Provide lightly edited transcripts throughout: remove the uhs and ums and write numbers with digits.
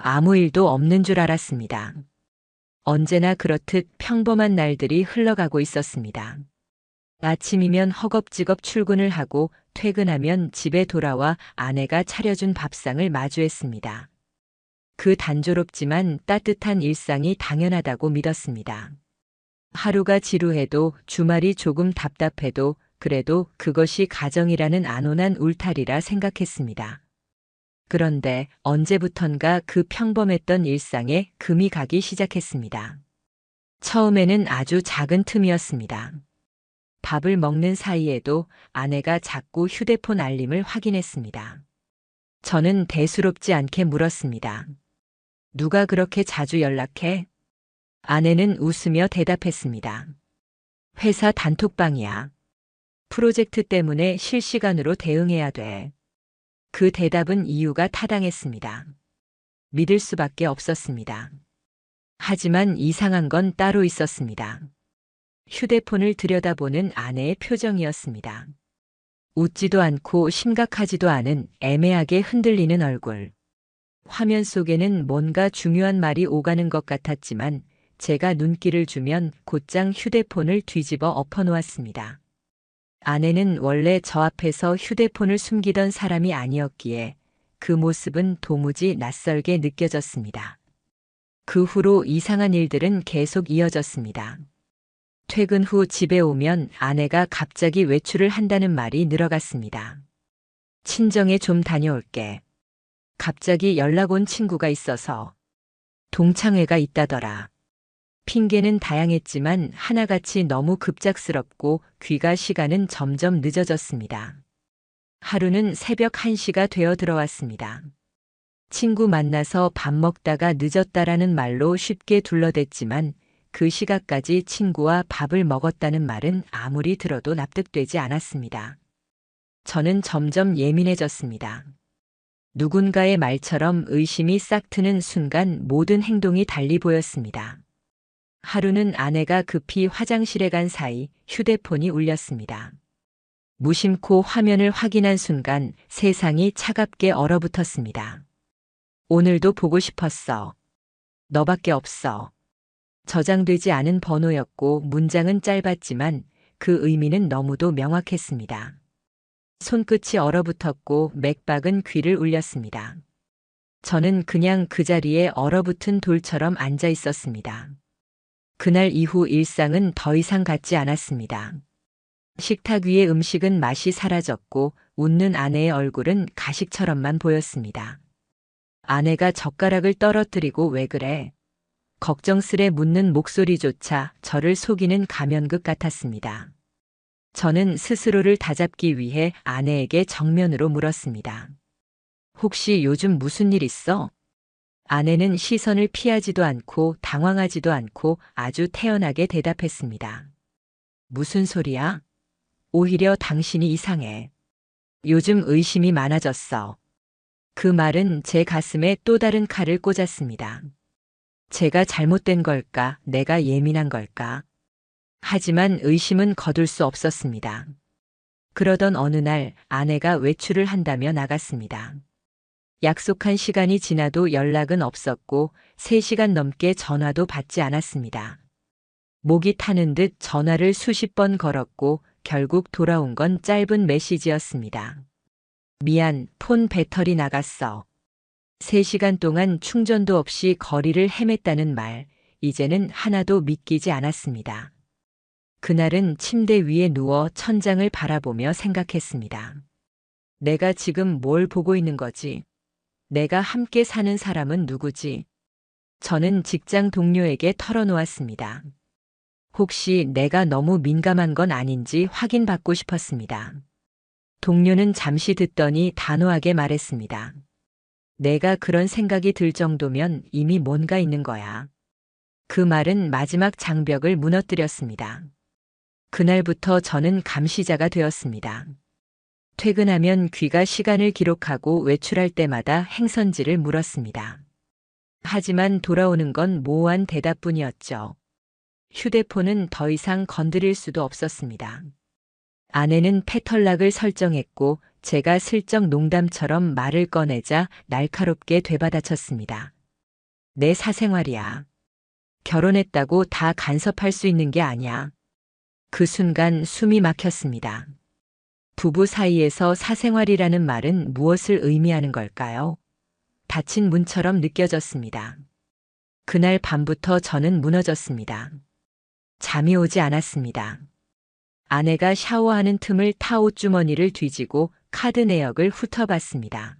아무 일도 없는 줄 알았습니다. 언제나 그렇듯 평범한 날들이 흘러가고 있었습니다. 아침이면 허겁지겁 출근을 하고 퇴근하면 집에 돌아와 아내가 차려준 밥상을 마주했습니다. 그 단조롭지만 따뜻한 일상이 당연하다고 믿었습니다. 하루가 지루해도 주말이 조금 답답해도 그래도 그것이 가정이라는 안온한 울타리라 생각했습니다. 그런데 언제부턴가 그 평범했던 일상에 금이 가기 시작했습니다. 처음에는 아주 작은 틈이었습니다. 밥을 먹는 사이에도 아내가 자꾸 휴대폰 알림을 확인했습니다. 저는 대수롭지 않게 물었습니다. 누가 그렇게 자주 연락해? 아내는 웃으며 대답했습니다. 회사 단톡방이야. 프로젝트 때문에 실시간으로 대응해야 돼. 그 대답은 이유가 타당했습니다. 믿을 수밖에 없었습니다. 하지만 이상한 건 따로 있었습니다. 휴대폰을 들여다보는 아내의 표정이었습니다. 웃지도 않고 심각하지도 않은 애매하게 흔들리는 얼굴. 화면 속에는 뭔가 중요한 말이 오가는 것 같았지만 제가 눈길을 주면 곧장 휴대폰을 뒤집어 엎어놓았습니다. 아내는 원래 저 앞에서 휴대폰을 숨기던 사람이 아니었기에 그 모습은 도무지 낯설게 느껴졌습니다. 그 후로 이상한 일들은 계속 이어졌습니다. 퇴근 후 집에 오면 아내가 갑자기 외출을 한다는 말이 늘어갔습니다. 친정에 좀 다녀올게. 갑자기 연락 온 친구가 있어서. 동창회가 있다더라. 핑계는 다양했지만 하나같이 너무 급작스럽고 귀가 시간은 점점 늦어졌습니다. 하루는 새벽 1시가 되어 들어왔습니다. 친구 만나서 밥 먹다가 늦었다라는 말로 쉽게 둘러댔지만 그 시각까지 친구와 밥을 먹었다는 말은 아무리 들어도 납득되지 않았습니다. 저는 점점 예민해졌습니다. 누군가의 말처럼 의심이 싹 트는 순간 모든 행동이 달리 보였습니다. 하루는 아내가 급히 화장실에 간 사이 휴대폰이 울렸습니다. 무심코 화면을 확인한 순간 세상이 차갑게 얼어붙었습니다. 오늘도 보고 싶었어. 너밖에 없어. 저장되지 않은 번호였고 문장은 짧았지만 그 의미는 너무도 명확했습니다. 손끝이 얼어붙었고 맥박은 귀를 울렸습니다. 저는 그냥 그 자리에 얼어붙은 돌처럼 앉아 있었습니다. 그날 이후 일상은 더 이상 같지 않았습니다. 식탁 위의 음식은 맛이 사라졌고 웃는 아내의 얼굴은 가식처럼만 보였습니다. 아내가 젓가락을 떨어뜨리고 왜 그래? 걱정스레 묻는 목소리조차 저를 속이는 가면극 같았습니다. 저는 스스로를 다잡기 위해 아내에게 정면으로 물었습니다. 혹시 요즘 무슨 일 있어? 아내는 시선을 피하지도 않고 당황하지도 않고 아주 태연하게 대답했습니다. 무슨 소리야? 오히려 당신이 이상해. 요즘 의심이 많아졌어. 그 말은 제 가슴에 또 다른 칼을 꽂았습니다. 제가 잘못된 걸까? 내가 예민한 걸까? 하지만 의심은 거둘 수 없었습니다. 그러던 어느 날 아내가 외출을 한다며 나갔습니다. 약속한 시간이 지나도 연락은 없었고 3시간 넘게 전화도 받지 않았습니다. 목이 타는 듯 전화를 수십 번 걸었고 결국 돌아온 건 짧은 메시지였습니다. 미안, 폰 배터리 나갔어. 3시간 동안 충전도 없이 거리를 헤맸다는 말, 이제는 하나도 믿기지 않았습니다. 그날은 침대 위에 누워 천장을 바라보며 생각했습니다. 내가 지금 뭘 보고 있는 거지? 내가 함께 사는 사람은 누구지? 저는 직장 동료에게 털어놓았습니다. 혹시 내가 너무 민감한 건 아닌지 확인받고 싶었습니다. 동료는 잠시 듣더니 단호하게 말했습니다. 내가 그런 생각이 들 정도면 이미 뭔가 있는 거야. 그 말은 마지막 장벽을 무너뜨렸습니다. 그날부터 저는 감시자가 되었습니다. 퇴근하면 귀가 시간을 기록하고 외출할 때마다 행선지를 물었습니다. 하지만 돌아오는 건 모호한 대답뿐이었죠. 휴대폰은 더 이상 건드릴 수도 없었습니다. 아내는 패턴락을 설정했고 제가 슬쩍 농담처럼 말을 꺼내자 날카롭게 되받아쳤습니다. 내 사생활이야. 결혼했다고 다 간섭할 수 있는 게 아니야. 그 순간 숨이 막혔습니다. 부부 사이에서 사생활이라는 말은 무엇을 의미하는 걸까요? 닫힌 문처럼 느껴졌습니다. 그날 밤부터 저는 무너졌습니다. 잠이 오지 않았습니다. 아내가 샤워하는 틈을 타 옷주머니를 뒤지고 카드 내역을 훑어봤습니다.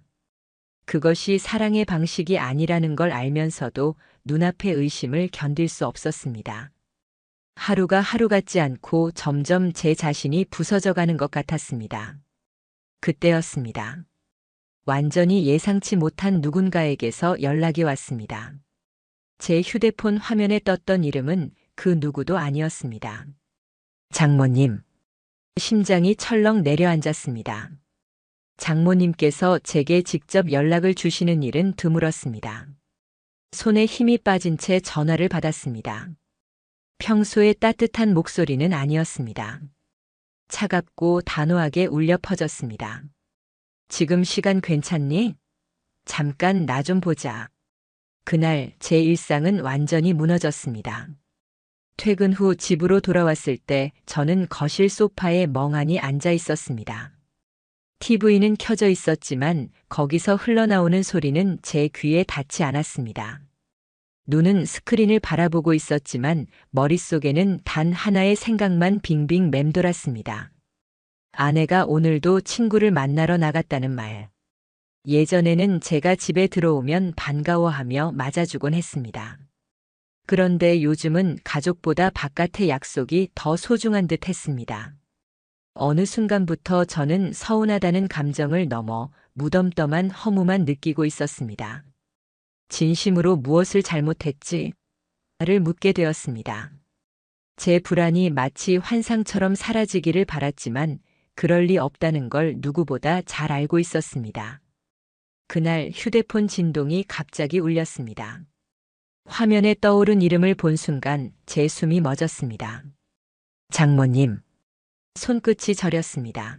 그것이 사랑의 방식이 아니라는 걸 알면서도 눈앞의 의심을 견딜 수 없었습니다. 하루가 하루 같지 않고 점점 제 자신이 부서져가는 것 같았습니다. 그때였습니다. 완전히 예상치 못한 누군가에게서 연락이 왔습니다. 제 휴대폰 화면에 떴던 이름은 그 누구도 아니었습니다. 장모님. 심장이 철렁 내려앉았습니다. 장모님께서 제게 직접 연락을 주시는 일은 드물었습니다. 손에 힘이 빠진 채 전화를 받았습니다. 평소의 따뜻한 목소리는 아니었습니다. 차갑고 단호하게 울려 퍼졌습니다. 지금 시간 괜찮니? 잠깐 나 좀 보자. 그날 제 일상은 완전히 무너졌습니다. 퇴근 후 집으로 돌아왔을 때 저는 거실 소파에 멍하니 앉아 있었습니다. TV는 켜져 있었지만 거기서 흘러나오는 소리는 제 귀에 닿지 않았습니다. 눈은 스크린을 바라보고 있었지만 머릿속에는 단 하나의 생각만 빙빙 맴돌았습니다. 아내가 오늘도 친구를 만나러 나갔다는 말. 예전에는 제가 집에 들어오면 반가워하며 맞아주곤 했습니다. 그런데 요즘은 가족보다 바깥의 약속이 더 소중한 듯 했습니다. 어느 순간부터 저는 서운하다는 감정을 넘어 무덤덤한 허무만 느끼고 있었습니다. 진심으로 무엇을 잘못했지? 를 묻게 되었습니다. 제 불안이 마치 환상처럼 사라지기를 바랐지만 그럴 리 없다는 걸 누구보다 잘 알고 있었습니다. 그날 휴대폰 진동이 갑자기 울렸습니다. 화면에 떠오른 이름을 본 순간 제 숨이 멎었습니다. 장모님. 손끝이 저렸습니다.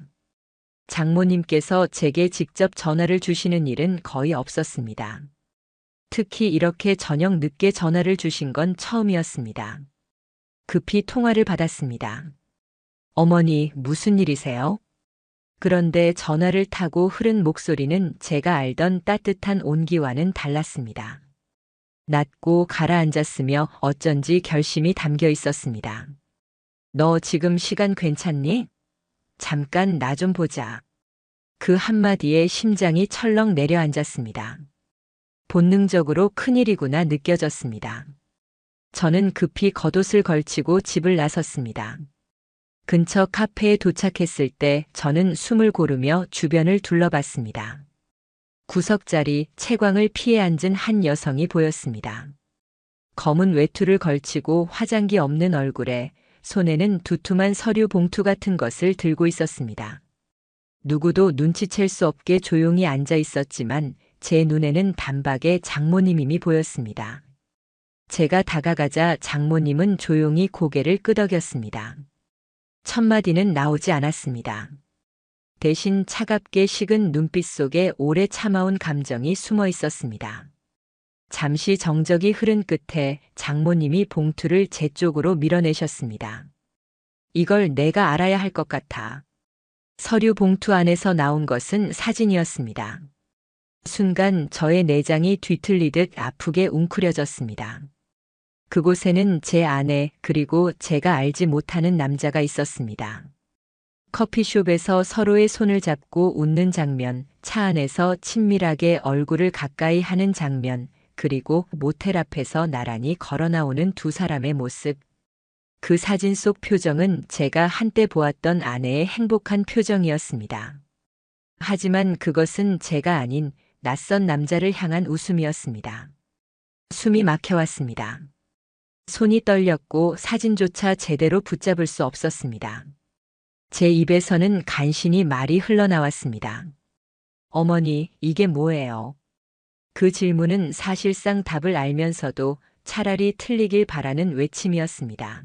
장모님께서 제게 직접 전화를 주시는 일은 거의 없었습니다. 특히 이렇게 저녁 늦게 전화를 주신 건 처음이었습니다. 급히 통화를 받았습니다. 어머니, 무슨 일이세요? 그런데 전화를 타고 흐른 목소리는 제가 알던 따뜻한 온기와는 달랐습니다. 낮고 가라앉았으며 어쩐지 결심이 담겨 있었습니다. 너 지금 시간 괜찮니? 잠깐 나 좀 보자. 그 한마디에 심장이 철렁 내려앉았습니다. 본능적으로 큰일이구나 느껴졌습니다. 저는 급히 겉옷을 걸치고 집을 나섰습니다. 근처 카페에 도착했을 때 저는 숨을 고르며 주변을 둘러봤습니다. 구석자리, 채광을 피해 앉은 한 여성이 보였습니다. 검은 외투를 걸치고 화장기 없는 얼굴에 손에는 두툼한 서류 봉투 같은 것을 들고 있었습니다. 누구도 눈치챌 수 없게 조용히 앉아 있었지만 제 눈에는 단박에 장모님임이 보였습니다. 제가 다가가자 장모님은 조용히 고개를 끄덕였습니다. 첫마디는 나오지 않았습니다. 대신 차갑게 식은 눈빛 속에 오래 참아온 감정이 숨어 있었습니다. 잠시 정적이 흐른 끝에 장모님이 봉투를 제 쪽으로 밀어내셨습니다. 이걸 내가 알아야 할 것 같아. 서류 봉투 안에서 나온 것은 사진이었습니다. 순간 저의 내장이 뒤틀리듯 아프게 웅크려졌습니다. 그곳에는 제 아내 그리고 제가 알지 못하는 남자가 있었습니다. 커피숍에서 서로의 손을 잡고 웃는 장면, 차 안에서 친밀하게 얼굴을 가까이 하는 장면, 그리고 모텔 앞에서 나란히 걸어 나오는 두 사람의 모습. 그 사진 속 표정은 제가 한때 보았던 아내의 행복한 표정이었습니다. 하지만 그것은 제가 아닌 낯선 남자를 향한 웃음이었습니다. 숨이 막혀왔습니다. 손이 떨렸고 사진조차 제대로 붙잡을 수 없었습니다. 제 입에서는 간신히 말이 흘러나왔습니다. 어머니, 이게 뭐예요? 그 질문은 사실상 답을 알면서도 차라리 틀리길 바라는 외침이었습니다.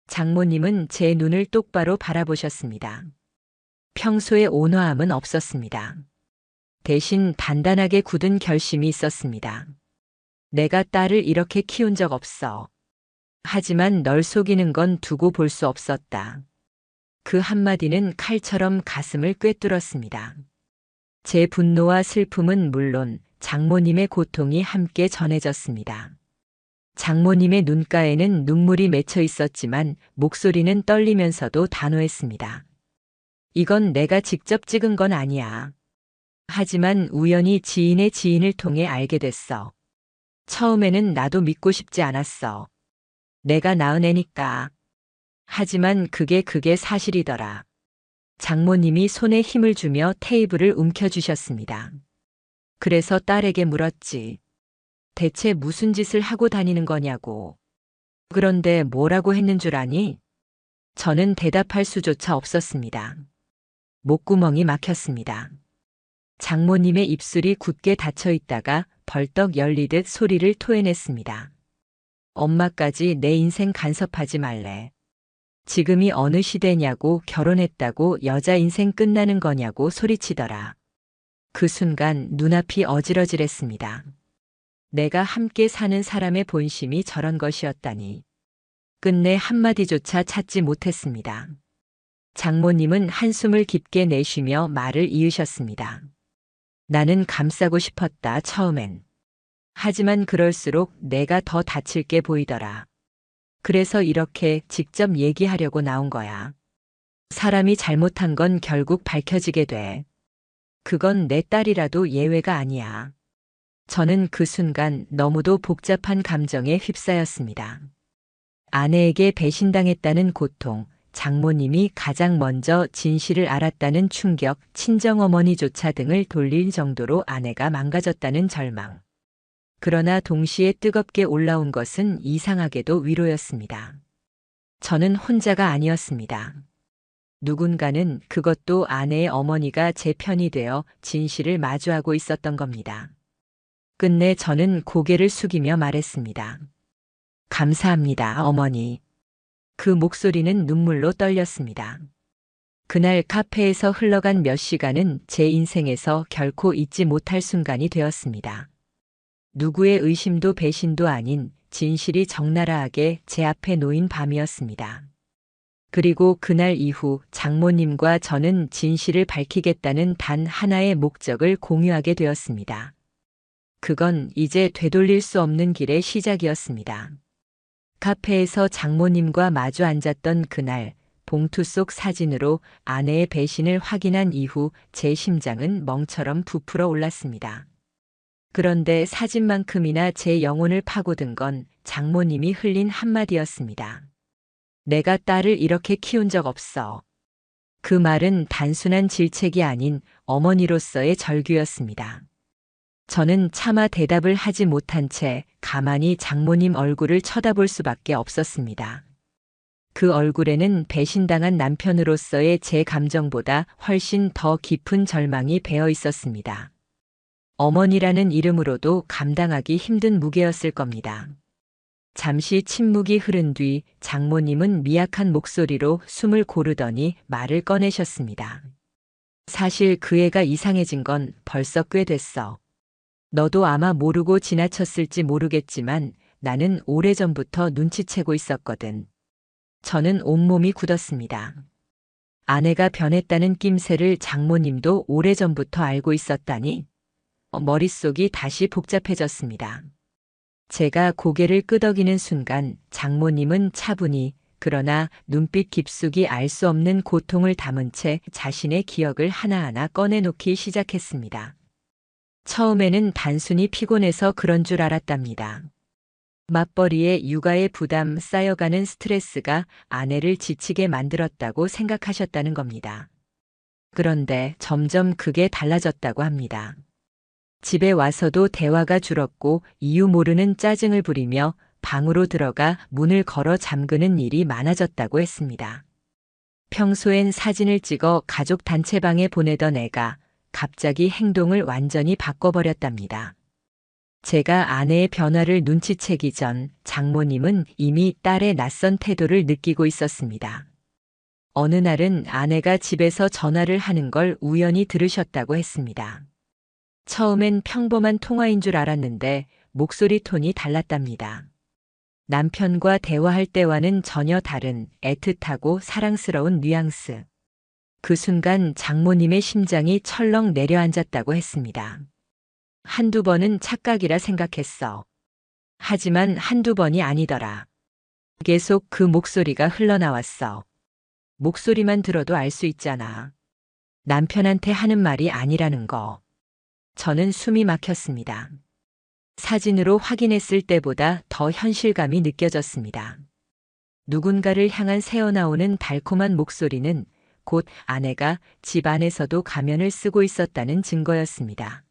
장모님은 제 눈을 똑바로 바라보셨습니다. 평소의 온화함은 없었습니다. 대신 단단하게 굳은 결심이 있었습니다. 내가 딸을 이렇게 키운 적 없어. 하지만 널 속이는 건 두고 볼 수 없었다. 그 한마디는 칼처럼 가슴을 꿰뚫었습니다. 제 분노와 슬픔은 물론 장모님의 고통이 함께 전해졌습니다. 장모님의 눈가에는 눈물이 맺혀 있었지만 목소리는 떨리면서도 단호했습니다. 이건 내가 직접 찍은 건 아니야. 하지만 우연히 지인의 지인을 통해 알게 됐어. 처음에는 나도 믿고 싶지 않았어. 내가 낳은 애니까. 하지만 그게 사실이더라. 장모님이 손에 힘을 주며 테이블을 움켜쥐셨습니다. 그래서 딸에게 물었지. 대체 무슨 짓을 하고 다니는 거냐고. 그런데 뭐라고 했는 줄 아니? 저는 대답할 수조차 없었습니다. 목구멍이 막혔습니다. 장모님의 입술이 굳게 닫혀 있다가 벌떡 열리듯 소리를 토해냈습니다. 엄마까지 내 인생 간섭하지 말래. 지금이 어느 시대냐고, 결혼했다고 여자 인생 끝나는 거냐고 소리치더라. 그 순간 눈앞이 어지러질했습니다. 내가 함께 사는 사람의 본심이 저런 것이었다니. 끝내 한마디조차 찾지 못했습니다. 장모님은 한숨을 깊게 내쉬며 말을 이으셨습니다. 나는 감싸고 싶었다, 처음엔. 하지만 그럴수록 내가 더 다칠 게 보이더라. 그래서 이렇게 직접 얘기하려고 나온 거야. 사람이 잘못한 건 결국 밝혀지게 돼. 그건 내 딸이라도 예외가 아니야. 저는 그 순간 너무도 복잡한 감정에 휩싸였습니다. 아내에게 배신당했다는 고통, 장모님이 가장 먼저 진실을 알았다는 충격, 친정어머니조차 등을 돌릴 정도로 아내가 망가졌다는 절망. 그러나 동시에 뜨겁게 올라온 것은 이상하게도 위로였습니다. 저는 혼자가 아니었습니다. 누군가는, 그것도 아내의 어머니가 제 편이 되어 진실을 마주하고 있었던 겁니다. 끝내 저는 고개를 숙이며 말했습니다. 감사합니다, 어머니. 그 목소리는 눈물로 떨렸습니다. 그날 카페에서 흘러간 몇 시간은 제 인생에서 결코 잊지 못할 순간이 되었습니다. 누구의 의심도 배신도 아닌 진실이 적나라하게 제 앞에 놓인 밤이었습니다. 그리고 그날 이후 장모님과 저는 진실을 밝히겠다는 단 하나의 목적을 공유하게 되었습니다. 그건 이제 되돌릴 수 없는 길의 시작이었습니다. 카페에서 장모님과 마주 앉았던 그날, 봉투 속 사진으로 아내의 배신을 확인한 이후 제 심장은 멍처럼 부풀어 올랐습니다. 그런데 사진만큼이나 제 영혼을 파고든 건 장모님이 흘린 한마디였습니다. 내가 딸을 이렇게 키운 적 없어. 그 말은 단순한 질책이 아닌 어머니로서의 절규였습니다. 저는 차마 대답을 하지 못한 채 가만히 장모님 얼굴을 쳐다볼 수밖에 없었습니다. 그 얼굴에는 배신당한 남편으로서의 제 감정보다 훨씬 더 깊은 절망이 배어 있었습니다. 어머니라는 이름으로도 감당하기 힘든 무게였을 겁니다. 잠시 침묵이 흐른 뒤 장모님은 미약한 목소리로 숨을 고르더니 말을 꺼내셨습니다. 사실 그 애가 이상해진 건 벌써 꽤 됐어. 너도 아마 모르고 지나쳤을지 모르겠지만 나는 오래전부터 눈치채고 있었거든. 저는 온몸이 굳었습니다. 아내가 변했다는 낌새를 장모님도 오래전부터 알고 있었다니? 머릿속이 다시 복잡해졌습니다. 제가 고개를 끄덕이는 순간 장모님은 차분히, 그러나 눈빛 깊숙이 알 수 없는 고통을 담은 채 자신의 기억을 하나하나 꺼내놓기 시작했습니다. 처음에는 단순히 피곤해서 그런 줄 알았답니다. 맞벌이에 육아의 부담, 쌓여가는 스트레스가 아내를 지치게 만들었다고 생각하셨다는 겁니다. 그런데 점점 그게 달라졌다고 합니다. 집에 와서도 대화가 줄었고 이유 모르는 짜증을 부리며 방으로 들어가 문을 걸어 잠그는 일이 많아졌다고 했습니다. 평소엔 사진을 찍어 가족 단체방에 보내던 애가 갑자기 행동을 완전히 바꿔버렸답니다. 제가 아내의 변화를 눈치채기 전 장모님은 이미 딸의 낯선 태도를 느끼고 있었습니다. 어느 날은 아내가 집에서 전화를 하는 걸 우연히 들으셨다고 했습니다. 처음엔 평범한 통화인 줄 알았는데 목소리 톤이 달랐답니다. 남편과 대화할 때와는 전혀 다른 애틋하고 사랑스러운 뉘앙스. 그 순간 장모님의 심장이 철렁 내려앉았다고 했습니다. 한두 번은 착각이라 생각했어. 하지만 한두 번이 아니더라. 계속 그 목소리가 흘러나왔어. 목소리만 들어도 알 수 있잖아. 남편한테 하는 말이 아니라는 거. 저는 숨이 막혔습니다. 사진으로 확인했을 때보다 더 현실감이 느껴졌습니다. 누군가를 향한 새어나오는 달콤한 목소리는 곧 아내가 집 안에서도 가면을 쓰고 있었다는 증거였습니다.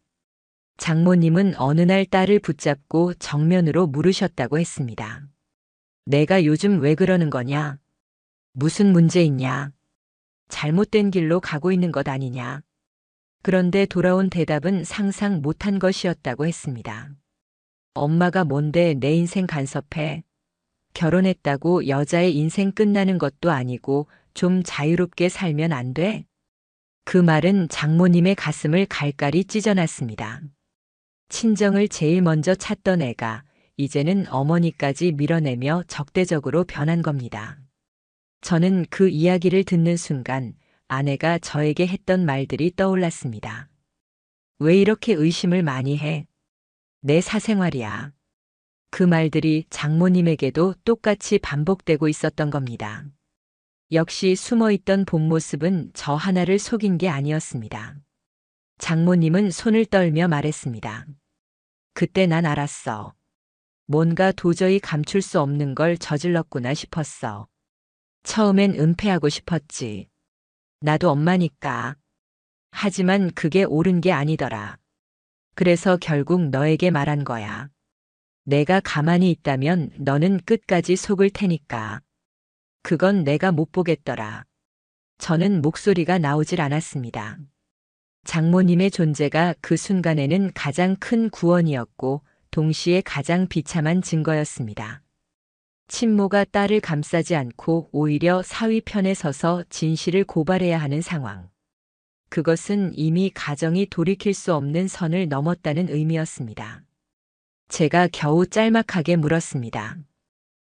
장모님은 어느 날 딸을 붙잡고 정면으로 물으셨다고 했습니다. 내가 요즘 왜 그러는 거냐? 무슨 문제 있냐? 잘못된 길로 가고 있는 것 아니냐? 그런데 돌아온 대답은 상상 못한 것이었다고 했습니다. 엄마가 뭔데 내 인생 간섭해? 결혼했다고 여자의 인생 끝나는 것도 아니고 좀 자유롭게 살면 안 돼? 그 말은 장모님의 가슴을 갈갈이 찢어놨습니다. 친정을 제일 먼저 찾던 애가 이제는 어머니까지 밀어내며 적대적으로 변한 겁니다. 저는 그 이야기를 듣는 순간 아내가 저에게 했던 말들이 떠올랐습니다. 왜 이렇게 의심을 많이 해? 내 사생활이야. 그 말들이 장모님에게도 똑같이 반복되고 있었던 겁니다. 역시 숨어있던 본 모습은 저 하나를 속인 게 아니었습니다. 장모님은 손을 떨며 말했습니다. 그때 난 알았어. 뭔가 도저히 감출 수 없는 걸 저질렀구나 싶었어. 처음엔 은폐하고 싶었지. 나도 엄마니까. 하지만 그게 옳은 게 아니더라. 그래서 결국 너에게 말한 거야. 내가 가만히 있다면 너는 끝까지 속을 테니까. 그건 내가 못 보겠더라. 저는 목소리가 나오질 않았습니다. 장모님의 존재가 그 순간에는 가장 큰 구원이었고 동시에 가장 비참한 증거였습니다. 친모가 딸을 감싸지 않고 오히려 사위 편에 서서 진실을 고발해야 하는 상황. 그것은 이미 가정이 돌이킬 수 없는 선을 넘었다는 의미였습니다. 제가 겨우 짤막하게 물었습니다.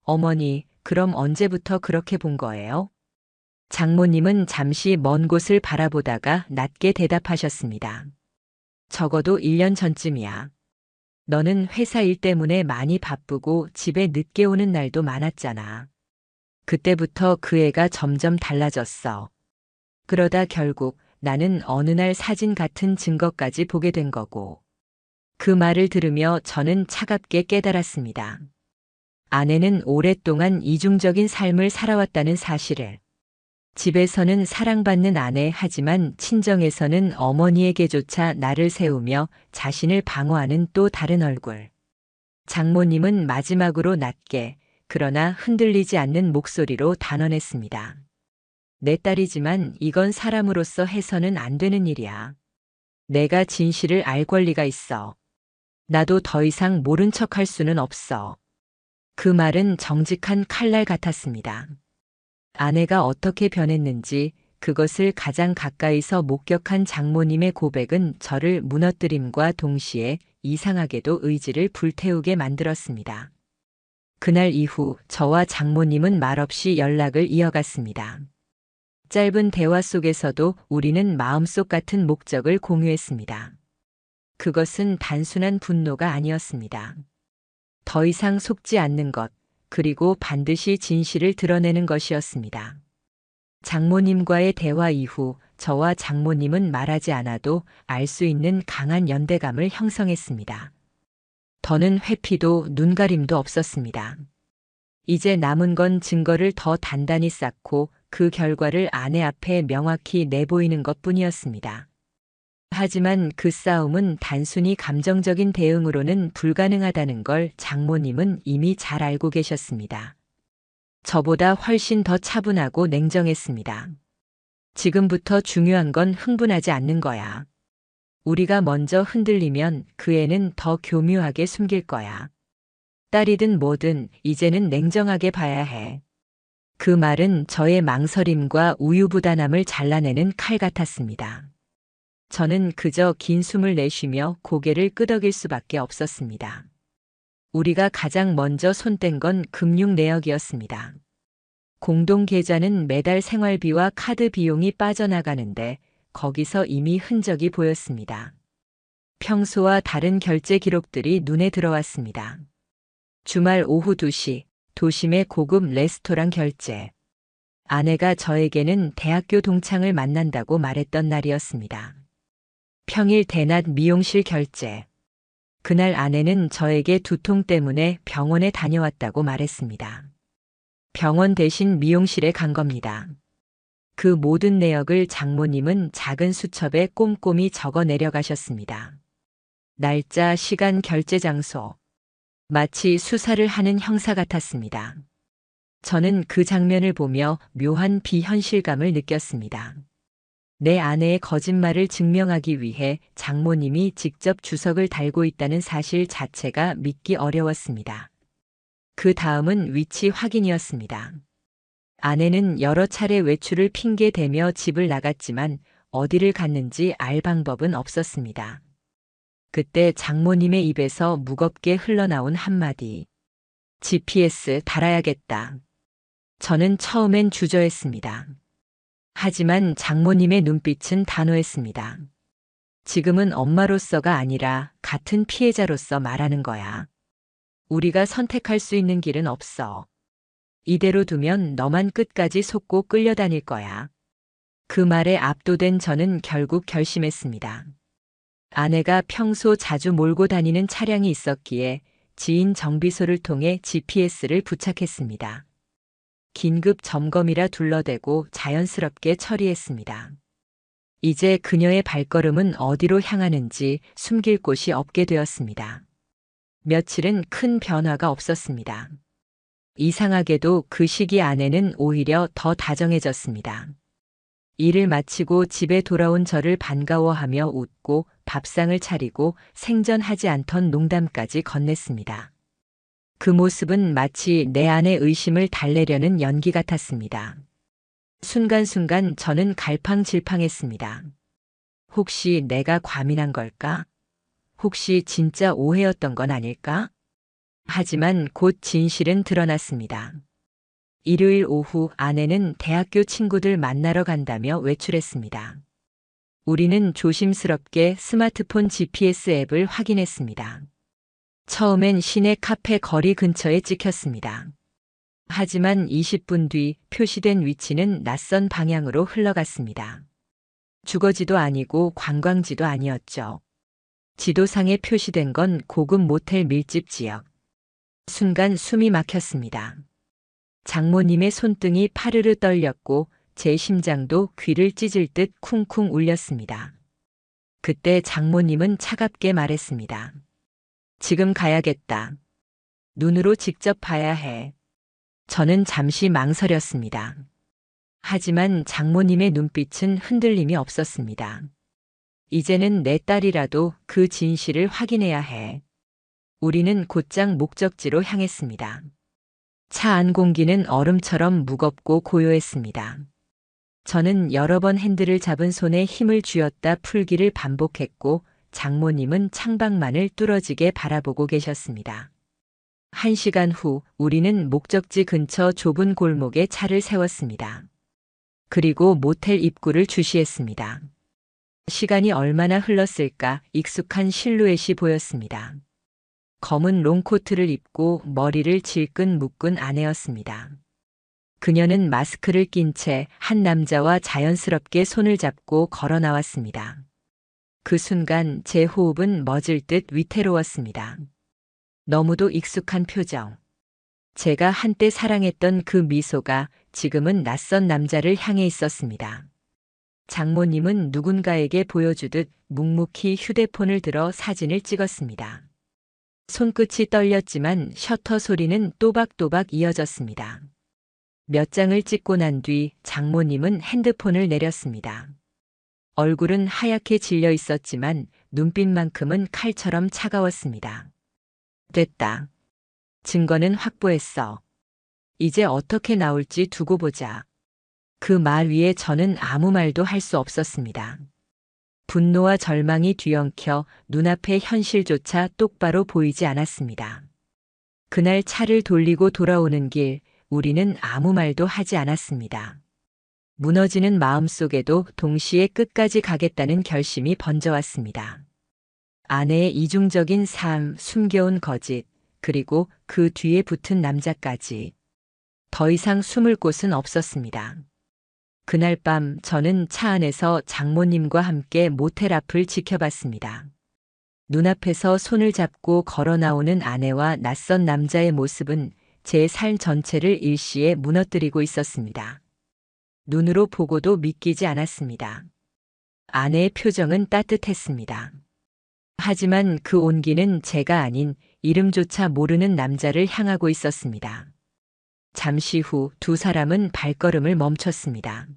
어머니, 그럼 언제부터 그렇게 본 거예요? 장모님은 잠시 먼 곳을 바라보다가 낮게 대답하셨습니다. 적어도 1년 전쯤이야. 너는 회사 일 때문에 많이 바쁘고 집에 늦게 오는 날도 많았잖아. 그때부터 그 애가 점점 달라졌어. 그러다 결국 나는 어느 날 사진 같은 증거까지 보게 된 거고. 그 말을 들으며 저는 차갑게 깨달았습니다. 아내는 오랫동안 이중적인 삶을 살아왔다는 사실을. 집에서는 사랑받는 아내 하지만 친정에서는 어머니에게조차 나를 세우며 자신을 방어하는 또 다른 얼굴. 장모님은 마지막으로 낮게 그러나 흔들리지 않는 목소리로 단언했습니다. 내 딸이지만 이건 사람으로서 해서는 안 되는 일이야. 내가 진실을 알 권리가 있어. 나도 더 이상 모른 척할 수는 없어. 그 말은 정직한 칼날 같았습니다. 아내가 어떻게 변했는지 그것을 가장 가까이서 목격한 장모님의 고백은 저를 무너뜨림과 동시에 이상하게도 의지를 불태우게 만들었습니다. 그날 이후 저와 장모님은 말없이 연락을 이어갔습니다. 짧은 대화 속에서도 우리는 마음속 같은 목적을 공유했습니다. 그것은 단순한 분노가 아니었습니다. 더 이상 속지 않는 것, 그리고 반드시 진실을 드러내는 것이었습니다. 장모님과의 대화 이후 저와 장모님은 말하지 않아도 알 수 있는 강한 연대감을 형성했습니다. 더는 회피도 눈가림도 없었습니다. 이제 남은 건 증거를 더 단단히 쌓고 그 결과를 아내 앞에 명확히 내보이는 것뿐이었습니다. 하지만 그 싸움은 단순히 감정적인 대응으로는 불가능하다는 걸 장모님은 이미 잘 알고 계셨습니다. 저보다 훨씬 더 차분하고 냉정했습니다. 지금부터 중요한 건 흥분하지 않는 거야. 우리가 먼저 흔들리면 그 애는 더 교묘하게 숨길 거야. 딸이든 뭐든 이제는 냉정하게 봐야 해. 그 말은 저의 망설임과 우유부단함을 잘라내는 칼 같았습니다. 저는 그저 긴 숨을 내쉬며 고개를 끄덕일 수밖에 없었습니다. 우리가 가장 먼저 손댄 건 금융 내역이었습니다. 공동 계좌는 매달 생활비와 카드 비용이 빠져나가는데 거기서 이미 흔적이 보였습니다. 평소와 다른 결제 기록들이 눈에 들어왔습니다. 주말 오후 2시, 도심의 고급 레스토랑 결제. 아내가 저에게는 대학교 동창을 만난다고 말했던 날이었습니다. 평일 대낮 미용실 결제. 그날 아내는 저에게 두통 때문에 병원에 다녀왔다고 말했습니다. 병원 대신 미용실에 간 겁니다. 그 모든 내역을 장모님은 작은 수첩에 꼼꼼히 적어 내려가셨습니다. 날짜, 시간, 결제 장소. 마치 수사를 하는 형사 같았습니다. 저는 그 장면을 보며 묘한 비현실감을 느꼈습니다. 내 아내의 거짓말을 증명하기 위해 장모님이 직접 주석을 달고 있다는 사실 자체가 믿기 어려웠습니다. 그 다음은 위치 확인이었습니다. 아내는 여러 차례 외출을 핑계대며 집을 나갔지만 어디를 갔는지 알 방법은 없었습니다. 그때 장모님의 입에서 무겁게 흘러나온 한마디. GPS 달아야겠다. 저는 처음엔 주저했습니다. 하지만 장모님의 눈빛은 단호했습니다. 지금은 엄마로서가 아니라 같은 피해자로서 말하는 거야. 우리가 선택할 수 있는 길은 없어. 이대로 두면 너만 끝까지 속고 끌려다닐 거야. 그 말에 압도된 저는 결국 결심했습니다. 아내가 평소 자주 몰고 다니는 차량이 있었기에 지인 정비소를 통해 GPS를 부착했습니다. 긴급 점검이라 둘러대고 자연스럽게 처리했습니다. 이제 그녀의 발걸음은 어디로 향하는지 숨길 곳이 없게 되었습니다. 며칠은 큰 변화가 없었습니다. 이상하게도 그 시기 아내는 오히려 더 다정해졌습니다. 일을 마치고 집에 돌아온 저를 반가워하며 웃고 밥상을 차리고 생전하지 않던 농담까지 건넸습니다. 그 모습은 마치 내 안의 의심을 달래려는 연기 같았습니다. 순간순간 저는 갈팡질팡했습니다. 혹시 내가 과민한 걸까? 혹시 진짜 오해였던 건 아닐까? 하지만 곧 진실은 드러났습니다. 일요일 오후 아내는 대학교 친구들 만나러 간다며 외출했습니다. 우리는 조심스럽게 스마트폰 GPS 앱을 확인했습니다. 처음엔 시내 카페 거리 근처에 찍혔습니다. 하지만 20분 뒤 표시된 위치는 낯선 방향으로 흘러갔습니다. 주거지도 아니고 관광지도 아니었죠. 지도상에 표시된 건 고급 모텔 밀집 지역. 순간 숨이 막혔습니다. 장모님의 손등이 파르르 떨렸고 제 심장도 귀를 찢을 듯 쿵쿵 울렸습니다. 그때 장모님은 차갑게 말했습니다. 지금 가야겠다. 눈으로 직접 봐야 해. 저는 잠시 망설였습니다. 하지만 장모님의 눈빛은 흔들림이 없었습니다. 이제는 내 딸이라도 그 진실을 확인해야 해. 우리는 곧장 목적지로 향했습니다. 차 안 공기는 얼음처럼 무겁고 고요했습니다. 저는 여러 번 핸들을 잡은 손에 힘을 쥐었다 풀기를 반복했고 장모님은 창밖만을 뚫어지게 바라보고 계셨습니다. 1시간 후 우리는 목적지 근처 좁은 골목에 차를 세웠습니다. 그리고 모텔 입구를 주시했습니다. 시간이 얼마나 흘렀을까 익숙한 실루엣이 보였습니다. 검은 롱코트를 입고 머리를 질끈 묶은 아내였습니다. 그녀는 마스크를 낀 채 한 남자와 자연스럽게 손을 잡고 걸어 나왔습니다. 그 순간 제 호흡은 멎을 듯 위태로웠습니다. 너무도 익숙한 표정. 제가 한때 사랑했던 그 미소가 지금은 낯선 남자를 향해 있었습니다. 장모님은 누군가에게 보여주듯 묵묵히 휴대폰을 들어 사진을 찍었습니다. 손끝이 떨렸지만 셔터 소리는 또박또박 이어졌습니다. 몇 장을 찍고 난 뒤 장모님은 핸드폰을 내렸습니다. 얼굴은 하얗게 질려 있었지만 눈빛만큼은 칼처럼 차가웠습니다. 됐다. 증거는 확보했어. 이제 어떻게 나올지 두고 보자. 그 말 위에 저는 아무 말도 할 수 없었습니다. 분노와 절망이 뒤엉켜 눈앞의 현실조차 똑바로 보이지 않았습니다. 그날 차를 돌리고 돌아오는 길, 우리는 아무 말도 하지 않았습니다. 무너지는 마음속에도 동시에 끝까지 가겠다는 결심이 번져왔습니다. 아내의 이중적인 삶, 숨겨온 거짓, 그리고 그 뒤에 붙은 남자까지. 더 이상 숨을 곳은 없었습니다. 그날 밤 저는 차 안에서 장모님과 함께 모텔 앞을 지켜봤습니다. 눈앞에서 손을 잡고 걸어 나오는 아내와 낯선 남자의 모습은 제 삶 전체를 일시에 무너뜨리고 있었습니다. 눈으로 보고도 믿기지 않았습니다. 아내의 표정은 따뜻했습니다. 하지만 그 온기는 제가 아닌 이름조차 모르는 남자를 향하고 있었습니다. 잠시 후 두 사람은 발걸음을 멈췄습니다.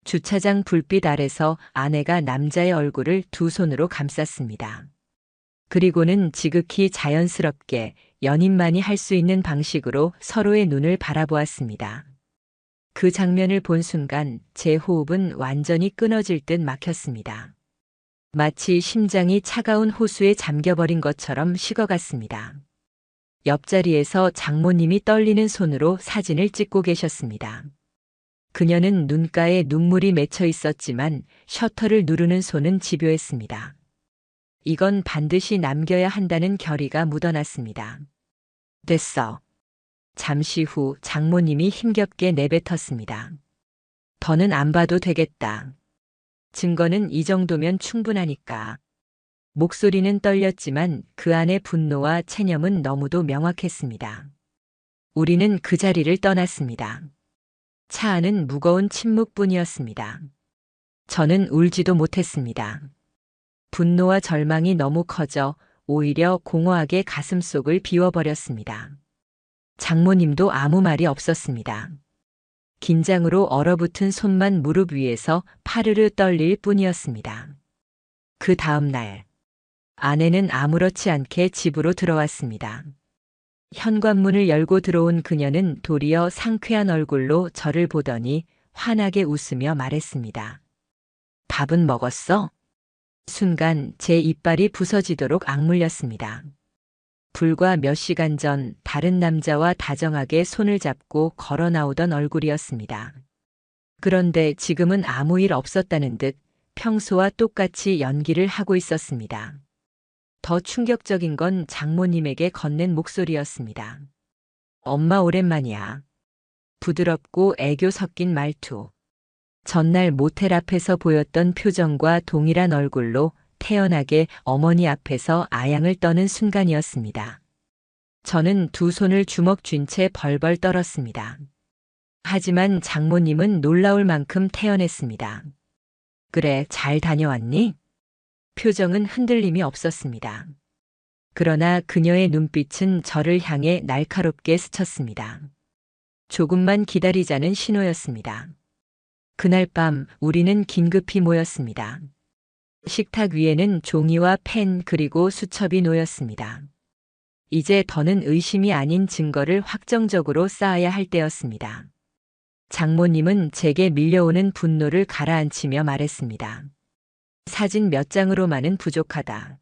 주차장 불빛 아래서 아내가 남자의 얼굴을 두 손으로 감쌌습니다. 그리고는 지극히 자연스럽게 연인만이 할 수 있는 방식으로 서로의 눈을 바라보았습니다. 그 장면을 본 순간 제 호흡은 완전히 끊어질 듯 막혔습니다. 마치 심장이 차가운 호수에 잠겨버린 것처럼 식어갔습니다. 옆자리에서 장모님이 떨리는 손으로 사진을 찍고 계셨습니다. 그녀는 눈가에 눈물이 맺혀 있었지만 셔터를 누르는 손은 집요했습니다. 이건 반드시 남겨야 한다는 결의가 묻어났습니다. 됐어. 잠시 후 장모님이 힘겹게 내뱉었습니다. 더는 안 봐도 되겠다. 증거는 이 정도면 충분하니까. 목소리는 떨렸지만 그 안의 분노와 체념은 너무도 명확했습니다. 우리는 그 자리를 떠났습니다. 차 안은 무거운 침묵뿐이었습니다. 저는 울지도 못했습니다. 분노와 절망이 너무 커져 오히려 공허하게 가슴속을 비워버렸습니다. 장모님도 아무 말이 없었습니다. 긴장으로 얼어붙은 손만 무릎 위에서 파르르 떨릴 뿐이었습니다. 그 다음 날, 아내는 아무렇지 않게 집으로 들어왔습니다. 현관문을 열고 들어온 그녀는 도리어 상쾌한 얼굴로 저를 보더니 환하게 웃으며 말했습니다. 밥은 먹었어? 순간 제 이빨이 부서지도록 악물렸습니다. 불과 몇 시간 전 다른 남자와 다정하게 손을 잡고 걸어 나오던 얼굴이었습니다. 그런데 지금은 아무 일 없었다는 듯 평소와 똑같이 연기를 하고 있었습니다. 더 충격적인 건 장모님에게 건넨 목소리였습니다. 엄마 오랜만이야. 부드럽고 애교 섞인 말투. 전날 모텔 앞에서 보였던 표정과 동일한 얼굴로 태연하게 어머니 앞에서 아양을 떠는 순간이었습니다. 저는 두 손을 주먹 쥔 채 벌벌 떨었습니다. 하지만 장모님은 놀라울 만큼 태연했습니다. 그래, 잘 다녀왔니? 표정은 흔들림이 없었습니다. 그러나 그녀의 눈빛은 저를 향해 날카롭게 스쳤습니다. 조금만 기다리자는 신호였습니다. 그날 밤 우리는 긴급히 모였습니다. 식탁 위에는 종이와 펜 그리고 수첩이 놓였습니다. 이제 더는 의심이 아닌 증거를 확정적으로 쌓아야 할 때였습니다. 장모님은 제게 밀려오는 분노를 가라앉히며 말했습니다. 사진 몇 장으로만은 부족하다.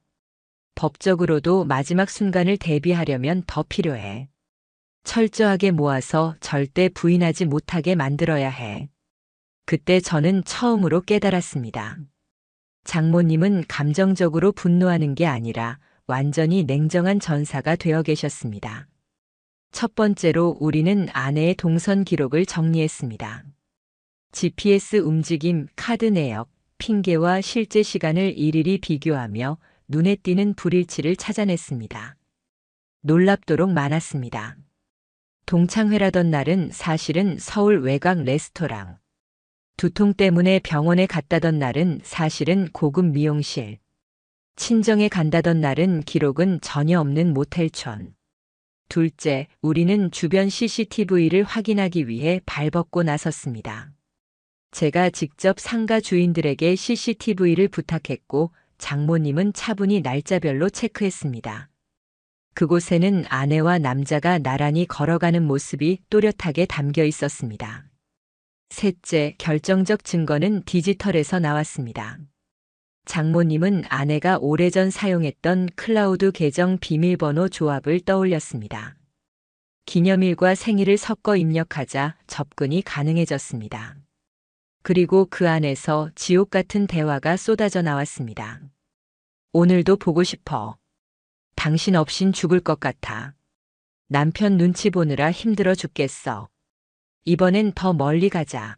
법적으로도 마지막 순간을 대비하려면 더 필요해. 철저하게 모아서 절대 부인하지 못하게 만들어야 해. 그때 저는 처음으로 깨달았습니다. 장모님은 감정적으로 분노하는 게 아니라 완전히 냉정한 전사가 되어 계셨습니다. 첫 번째로 우리는 아내의 동선 기록을 정리했습니다. GPS 움직임, 카드 내역, 핑계와 실제 시간을 일일이 비교하며 눈에 띄는 불일치를 찾아냈습니다. 놀랍도록 많았습니다. 동창회라던 날은 사실은 서울 외곽 레스토랑. 두통 때문에 병원에 갔다던 날은 사실은 고급 미용실. 친정에 간다던 날은 기록은 전혀 없는 모텔촌. 둘째, 우리는 주변 CCTV를 확인하기 위해 발벗고 나섰습니다. 제가 직접 상가 주인들에게 CCTV를 부탁했고 장모님은 차분히 날짜별로 체크했습니다. 그곳에는 아내와 남자가 나란히 걸어가는 모습이 또렷하게 담겨 있었습니다. 셋째, 결정적 증거는 디지털에서 나왔습니다. 장모님은 아내가 오래전 사용했던 클라우드 계정 비밀번호 조합을 떠올렸습니다. 기념일과 생일을 섞어 입력하자 접근이 가능해졌습니다. 그리고 그 안에서 지옥 같은 대화가 쏟아져 나왔습니다. 오늘도 보고 싶어. 당신 없인 죽을 것 같아. 남편 눈치 보느라 힘들어 죽겠어. 이번엔 더 멀리 가자.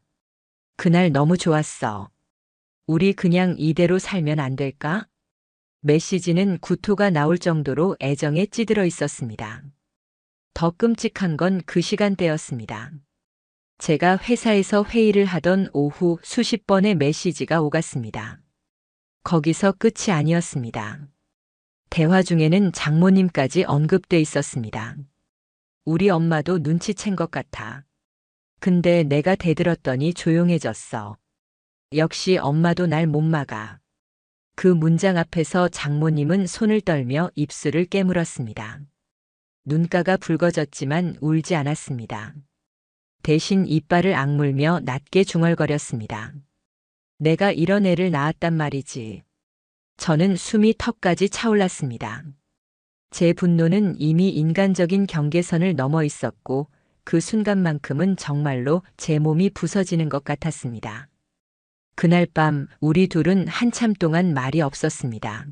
그날 너무 좋았어. 우리 그냥 이대로 살면 안 될까? 메시지는 구토가 나올 정도로 애정에 찌들어 있었습니다. 더 끔찍한 건 그 시간대였습니다. 제가 회사에서 회의를 하던 오후 수십 번의 메시지가 오갔습니다. 거기서 끝이 아니었습니다. 대화 중에는 장모님까지 언급돼 있었습니다. 우리 엄마도 눈치챈 것 같아. 근데 내가 대들었더니 조용해졌어. 역시 엄마도 날 못 막아. 그 문장 앞에서 장모님은 손을 떨며 입술을 깨물었습니다. 눈가가 붉어졌지만 울지 않았습니다. 대신 이빨을 악물며 낮게 중얼거렸습니다. 내가 이런 애를 낳았단 말이지. 저는 숨이 턱까지 차올랐습니다. 제 분노는 이미 인간적인 경계선을 넘어 있었고 그 순간만큼은 정말로 제 몸이 부서지는 것 같았습니다. 그날 밤 우리 둘은 한참 동안 말이 없었습니다.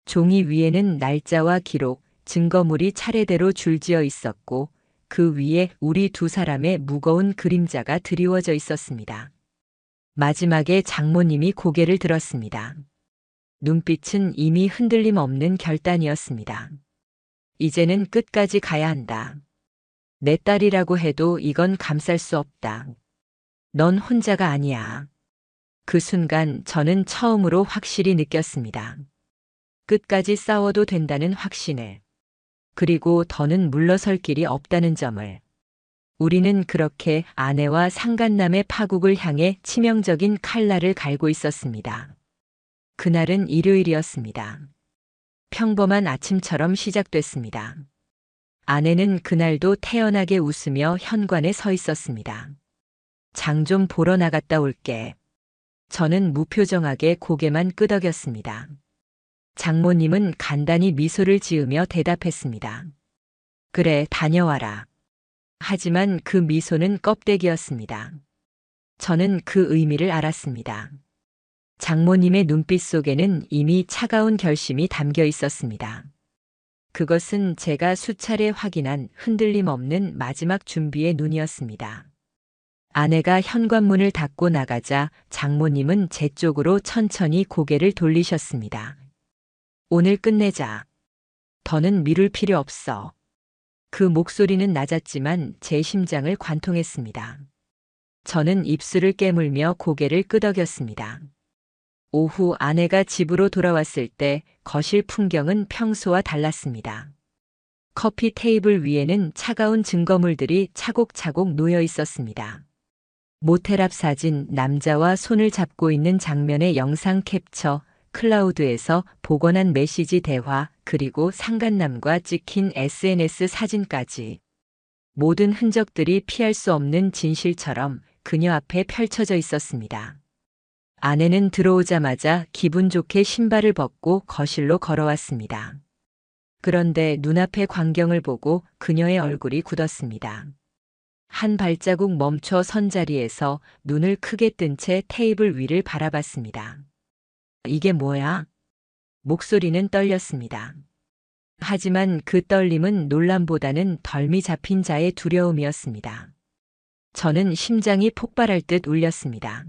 종이 위에는 날짜와 기록, 증거물이 차례대로 줄지어 있었고 그 위에 우리 두 사람의 무거운 그림자가 드리워져 있었습니다. 마지막에 장모님이 고개를 들었습니다. 눈빛은 이미 흔들림 없는 결단이었습니다. 이제는 끝까지 가야 한다. 내 딸이라고 해도 이건 감쌀 수 없다. 넌 혼자가 아니야. 그 순간 저는 처음으로 확실히 느꼈습니다. 끝까지 싸워도 된다는 확신을. 그리고 더는 물러설 길이 없다는 점을. 우리는 그렇게 아내와 상간남의 파국을 향해 치명적인 칼날을 갈고 있었습니다. 그날은 일요일이었습니다. 평범한 아침처럼 시작됐습니다. 아내는 그날도 태연하게 웃으며 현관에 서 있었습니다. 장 좀 보러 나갔다 올게. 저는 무표정하게 고개만 끄덕였습니다. 장모님은 간단히 미소를 지으며 대답했습니다. 그래, 다녀와라. 하지만 그 미소는 껍데기였습니다. 저는 그 의미를 알았습니다. 장모님의 눈빛 속에는 이미 차가운 결심이 담겨 있었습니다. 그것은 제가 수차례 확인한 흔들림 없는 마지막 준비의 눈이었습니다. 아내가 현관문을 닫고 나가자 장모님은 제 쪽으로 천천히 고개를 돌리셨습니다. 오늘 끝내자. 더는 미룰 필요 없어. 그 목소리는 낮았지만 제 심장을 관통했습니다. 저는 입술을 깨물며 고개를 끄덕였습니다. 오후 아내가 집으로 돌아왔을 때 거실 풍경은 평소와 달랐습니다. 커피 테이블 위에는 차가운 증거물들이 차곡차곡 놓여 있었습니다. 모텔 앞 사진, 남자와 손을 잡고 있는 장면의 영상 캡처, 클라우드에서 복원한 메시지 대화, 그리고 상간남과 찍힌 SNS 사진까지. 모든 흔적들이 피할 수 없는 진실처럼 그녀 앞에 펼쳐져 있었습니다. 아내는 들어오자마자 기분 좋게 신발을 벗고 거실로 걸어왔습니다. 그런데 눈앞의 광경을 보고 그녀의 얼굴이 굳었습니다. 한 발자국 멈춰 선 자리에서 눈을 크게 뜬 채 테이블 위를 바라봤습니다. 이게 뭐야? 목소리는 떨렸습니다. 하지만 그 떨림은 놀람보다는 덜미 잡힌 자의 두려움이었습니다. 저는 심장이 폭발할 듯 울렸습니다.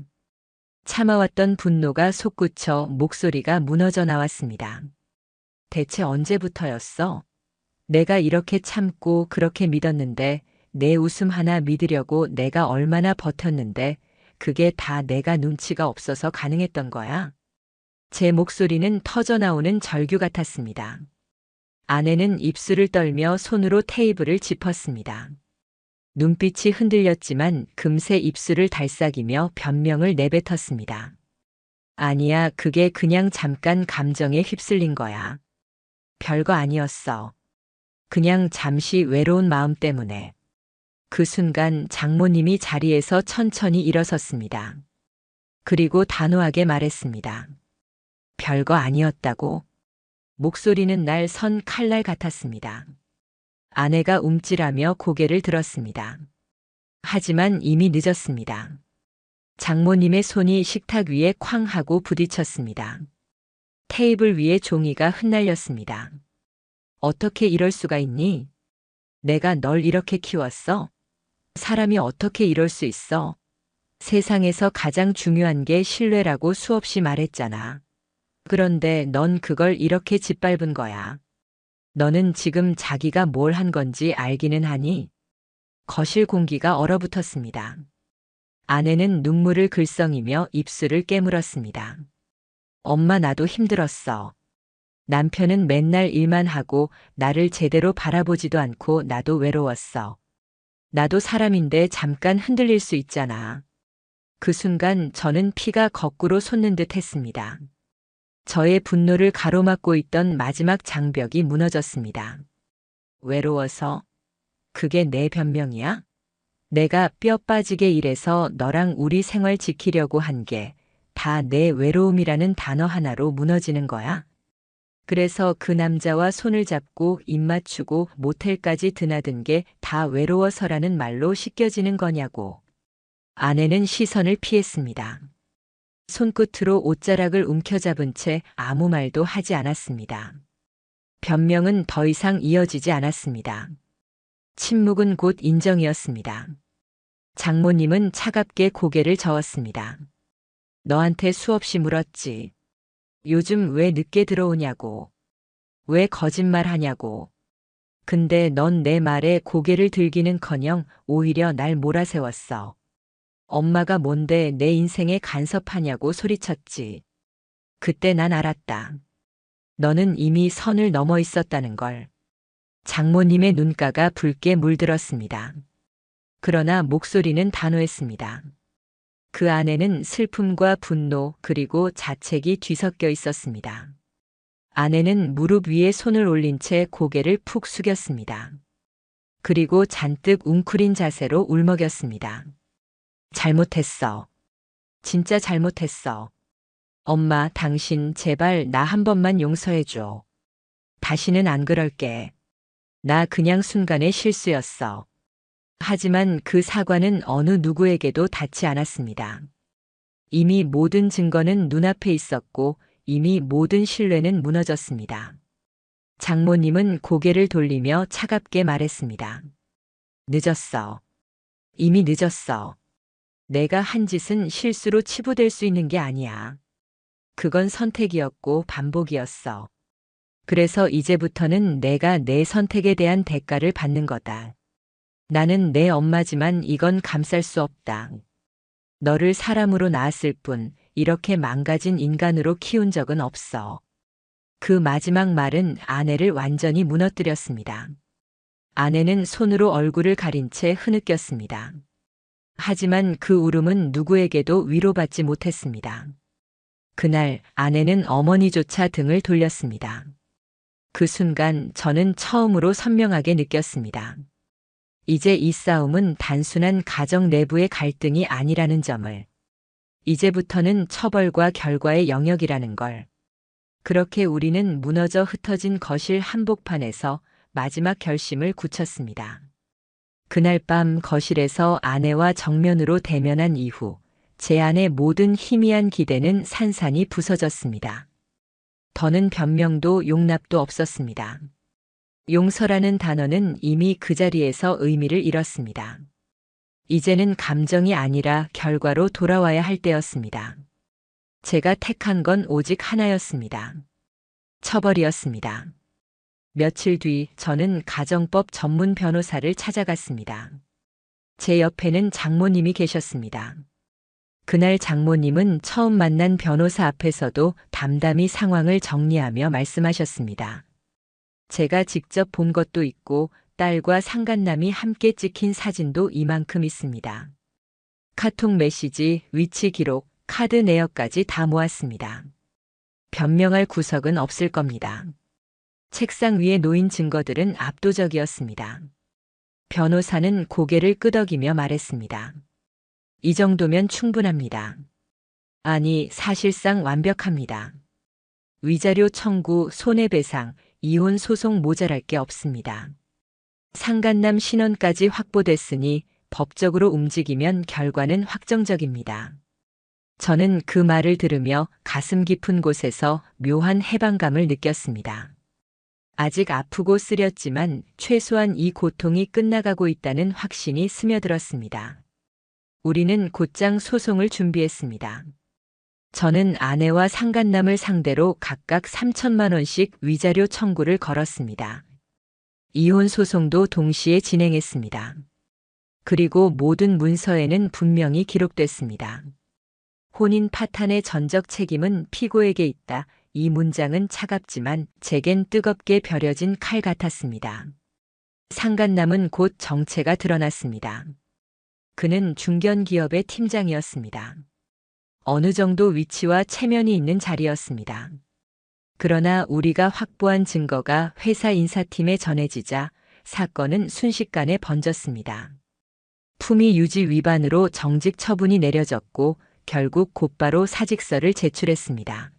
참아왔던 분노가 솟구쳐 목소리가 무너져 나왔습니다. 대체 언제부터였어? 내가 이렇게 참고 그렇게 믿었는데, 내 웃음 하나 믿으려고 내가 얼마나 버텼는데, 그게 다 내가 눈치가 없어서 가능했던 거야? 제 목소리는 터져나오는 절규 같았습니다. 아내는 입술을 떨며 손으로 테이블을 짚었습니다. 눈빛이 흔들렸지만 금세 입술을 달싹이며 변명을 내뱉었습니다. 아니야, 그게 그냥 잠깐 감정에 휩쓸린 거야. 별거 아니었어. 그냥 잠시 외로운 마음 때문에. 그 순간 장모님이 자리에서 천천히 일어섰습니다. 그리고 단호하게 말했습니다. 별거 아니었다고. 목소리는 날 선 칼날 같았습니다. 아내가 움찔하며 고개를 들었습니다. 하지만 이미 늦었습니다. 장모님의 손이 식탁 위에 쾅 하고 부딪혔습니다. 테이블 위에 종이가 흩날렸습니다. 어떻게 이럴 수가 있니? 내가 널 이렇게 키웠어? 사람이 어떻게 이럴 수 있어? 세상에서 가장 중요한 게 신뢰라고 수없이 말했잖아. 그런데 넌 그걸 이렇게 짓밟은 거야. 너는 지금 자기가 뭘 한 건지 알기는 하니? 거실 공기가 얼어붙었습니다. 아내는 눈물을 글썽이며 입술을 깨물었습니다. 엄마 나도 힘들었어. 남편은 맨날 일만 하고 나를 제대로 바라보지도 않고 나도 외로웠어. 나도 사람인데 잠깐 흔들릴 수 있잖아. 그 순간 저는 피가 거꾸로 솟는 듯 했습니다. 저의 분노를 가로막고 있던 마지막 장벽이 무너졌습니다. 외로워서? 그게 내 변명이야? 내가 뼈 빠지게 일해서 너랑 우리 생활 지키려고 한 게 다 내 외로움이라는 단어 하나로 무너지는 거야? 그래서 그 남자와 손을 잡고 입 맞추고 모텔까지 드나든 게 다 외로워서라는 말로 씻겨지는 거냐고. 아내는 시선을 피했습니다. 손끝으로 옷자락을 움켜잡은 채 아무 말도 하지 않았습니다. 변명은 더 이상 이어지지 않았습니다. 침묵은 곧 인정이었습니다. 장모님은 차갑게 고개를 저었습니다. 너한테 수없이 물었지. 요즘 왜 늦게 들어오냐고. 왜 거짓말하냐고. 근데 넌 내 말에 고개를 들기는커녕 오히려 날 몰아세웠어. 엄마가 뭔데 내 인생에 간섭하냐고 소리쳤지. 그때 난 알았다. 너는 이미 선을 넘어 있었다는 걸. 장모님의 눈가가 붉게 물들었습니다. 그러나 목소리는 단호했습니다. 그 안에는 슬픔과 분노 그리고 자책이 뒤섞여 있었습니다. 아내는 무릎 위에 손을 올린 채 고개를 푹 숙였습니다. 그리고 잔뜩 웅크린 자세로 울먹였습니다. 잘못했어. 진짜 잘못했어. 엄마, 당신 제발 나 한 번만 용서해줘. 다시는 안 그럴게. 나 그냥 순간의 실수였어. 하지만 그 사과는 어느 누구에게도 닿지 않았습니다. 이미 모든 증거는 눈앞에 있었고 이미 모든 신뢰는 무너졌습니다. 장모님은 고개를 돌리며 차갑게 말했습니다. 늦었어. 이미 늦었어. 내가 한 짓은 실수로 치부될 수 있는 게 아니야. 그건 선택이었고 반복이었어. 그래서 이제부터는 내가 내 선택에 대한 대가를 받는 거다. 나는 내 엄마지만 이건 감쌀 수 없다. 너를 사람으로 낳았을 뿐 이렇게 망가진 인간으로 키운 적은 없어. 그 마지막 말은 아내를 완전히 무너뜨렸습니다. 아내는 손으로 얼굴을 가린 채 흐느꼈습니다. 하지만 그 울음은 누구에게도 위로받지 못했습니다. 그날 아내는 어머니조차 등을 돌렸습니다. 그 순간 저는 처음으로 선명하게 느꼈습니다. 이제 이 싸움은 단순한 가정 내부의 갈등이 아니라는 점을. 이제부터는 처벌과 결과의 영역이라는 걸. 그렇게 우리는 무너져 흩어진 거실 한복판에서 마지막 결심을 굳혔습니다. 그날 밤 거실에서 아내와 정면으로 대면한 이후 제 안의 모든 희미한 기대는 산산이 부서졌습니다. 더는 변명도 용납도 없었습니다. 용서라는 단어는 이미 그 자리에서 의미를 잃었습니다. 이제는 감정이 아니라 결과로 돌아와야 할 때였습니다. 제가 택한 건 오직 하나였습니다. 처벌이었습니다. 며칠 뒤 저는 가정법 전문 변호사를 찾아갔습니다. 제 옆에는 장모님이 계셨습니다. 그날 장모님은 처음 만난 변호사 앞에서도 담담히 상황을 정리하며 말씀하셨습니다. 제가 직접 본 것도 있고 딸과 상간남이 함께 찍힌 사진도 이만큼 있습니다. 카톡 메시지, 위치 기록, 카드 내역까지 다 모았습니다. 변명할 구석은 없을 겁니다. 책상 위에 놓인 증거들은 압도적이었습니다. 변호사는 고개를 끄덕이며 말했습니다. 이 정도면 충분합니다. 아니, 사실상 완벽합니다. 위자료 청구, 손해배상, 이혼 소송 모자랄 게 없습니다. 상간남 신원까지 확보됐으니 법적으로 움직이면 결과는 확정적입니다. 저는 그 말을 들으며 가슴 깊은 곳에서 묘한 해방감을 느꼈습니다. 아직 아프고 쓰렸지만 최소한 이 고통이 끝나가고 있다는 확신이 스며들었습니다. 우리는 곧장 소송을 준비했습니다. 저는 아내와 상간남을 상대로 각각 3천만 원씩 위자료 청구를 걸었습니다. 이혼 소송도 동시에 진행했습니다. 그리고 모든 문서에는 분명히 기록됐습니다. 혼인 파탄의 전적 책임은 피고에게 있다. 이 문장은 차갑지만 제겐 뜨겁게 벼려진 칼 같았습니다. 상간남은 곧 정체가 드러났습니다. 그는 중견기업의 팀장이었습니다. 어느 정도 위치와 체면이 있는 자리였습니다. 그러나 우리가 확보한 증거가 회사 인사팀에 전해지자 사건은 순식간에 번졌습니다. 품위 유지 위반으로 정직 처분이 내려졌고 결국 곧바로 사직서를 제출했습니다.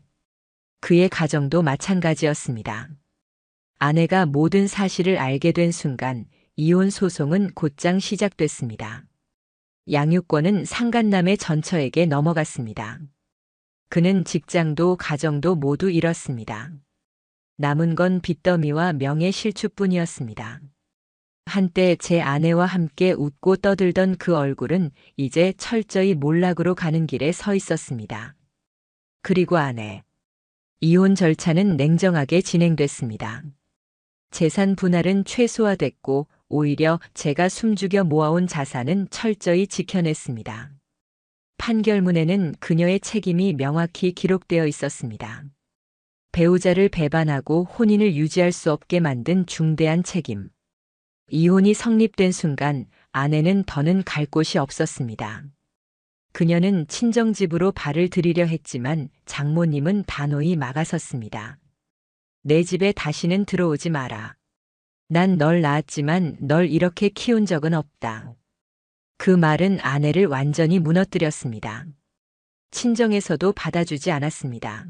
그의 가정도 마찬가지였습니다. 아내가 모든 사실을 알게 된 순간 이혼 소송은 곧장 시작됐습니다. 양육권은 상간남의 전처에게 넘어갔습니다. 그는 직장도 가정도 모두 잃었습니다. 남은 건 빚더미와 명예실추뿐이었습니다. 한때 제 아내와 함께 웃고 떠들던 그 얼굴은 이제 철저히 몰락으로 가는 길에 서 있었습니다. 그리고 아내. 이혼 절차는 냉정하게 진행됐습니다. 재산 분할은 최소화됐고 오히려 제가 숨죽여 모아온 자산은 철저히 지켜냈습니다. 판결문에는 그녀의 책임이 명확히 기록되어 있었습니다. 배우자를 배반하고 혼인을 유지할 수 없게 만든 중대한 책임. 이혼이 성립된 순간 아내는 더는 갈 곳이 없었습니다. 그녀는 친정집으로 발을 들이려 했지만 장모님은 단호히 막아섰습니다. 내 집에 다시는 들어오지 마라. 난 널 낳았지만 널 이렇게 키운 적은 없다. 그 말은 아내를 완전히 무너뜨렸습니다. 친정에서도 받아주지 않았습니다.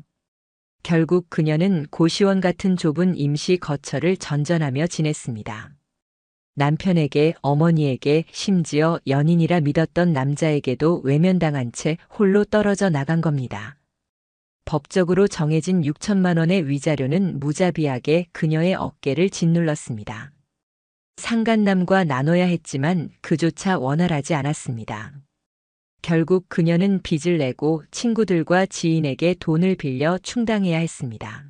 결국 그녀는 고시원 같은 좁은 임시 거처를 전전하며 지냈습니다. 남편에게, 어머니에게, 심지어 연인이라 믿었던 남자에게도 외면당한 채 홀로 떨어져 나간 겁니다. 법적으로 정해진 6천만 원의 위자료는 무자비하게 그녀의 어깨를 짓눌렀습니다. 상간남과 나눠야 했지만 그조차 원활하지 않았습니다. 결국 그녀는 빚을 내고 친구들과 지인에게 돈을 빌려 충당해야 했습니다.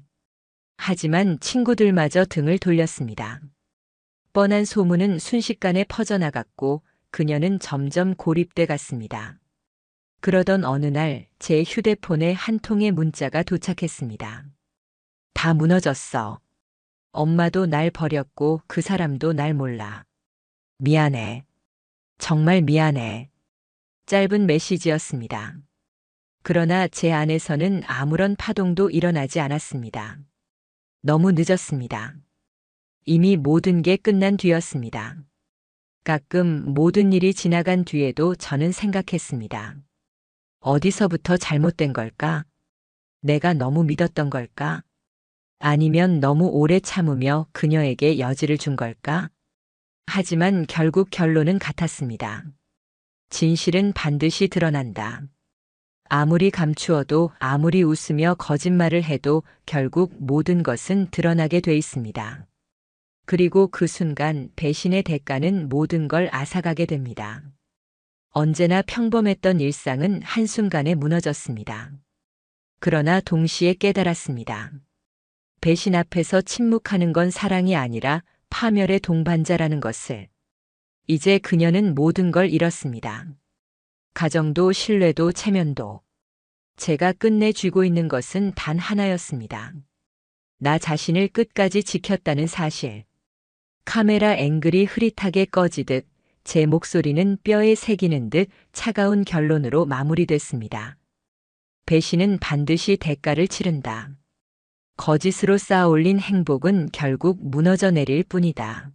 하지만 친구들마저 등을 돌렸습니다. 뻔한 소문은 순식간에 퍼져나갔고 그녀는 점점 고립돼 갔습니다. 그러던 어느 날 제 휴대폰에 한 통의 문자가 도착했습니다. 다 무너졌어. 엄마도 날 버렸고 그 사람도 날 몰라. 미안해. 정말 미안해. 짧은 메시지였습니다. 그러나 제 안에서는 아무런 파동도 일어나지 않았습니다. 너무 늦었습니다. 이미 모든 게 끝난 뒤였습니다. 가끔 모든 일이 지나간 뒤에도 저는 생각했습니다. 어디서부터 잘못된 걸까? 내가 너무 믿었던 걸까? 아니면 너무 오래 참으며 그녀에게 여지를 준 걸까? 하지만 결국 결론은 같았습니다. 진실은 반드시 드러난다. 아무리 감추어도 아무리 웃으며 거짓말을 해도 결국 모든 것은 드러나게 돼 있습니다. 그리고 그 순간 배신의 대가는 모든 걸 앗아가게 됩니다. 언제나 평범했던 일상은 한순간에 무너졌습니다. 그러나 동시에 깨달았습니다. 배신 앞에서 침묵하는 건 사랑이 아니라 파멸의 동반자라는 것을. 이제 그녀는 모든 걸 잃었습니다. 가정도 신뢰도 체면도. 제가 끝내 쥐고 있는 것은 단 하나였습니다. 나 자신을 끝까지 지켰다는 사실. 카메라 앵글이 흐릿하게 꺼지듯 제 목소리는 뼈에 새기는 듯 차가운 결론으로 마무리됐습니다. 배신은 반드시 대가를 치른다. 거짓으로 쌓아올린 행복은 결국 무너져 내릴 뿐이다.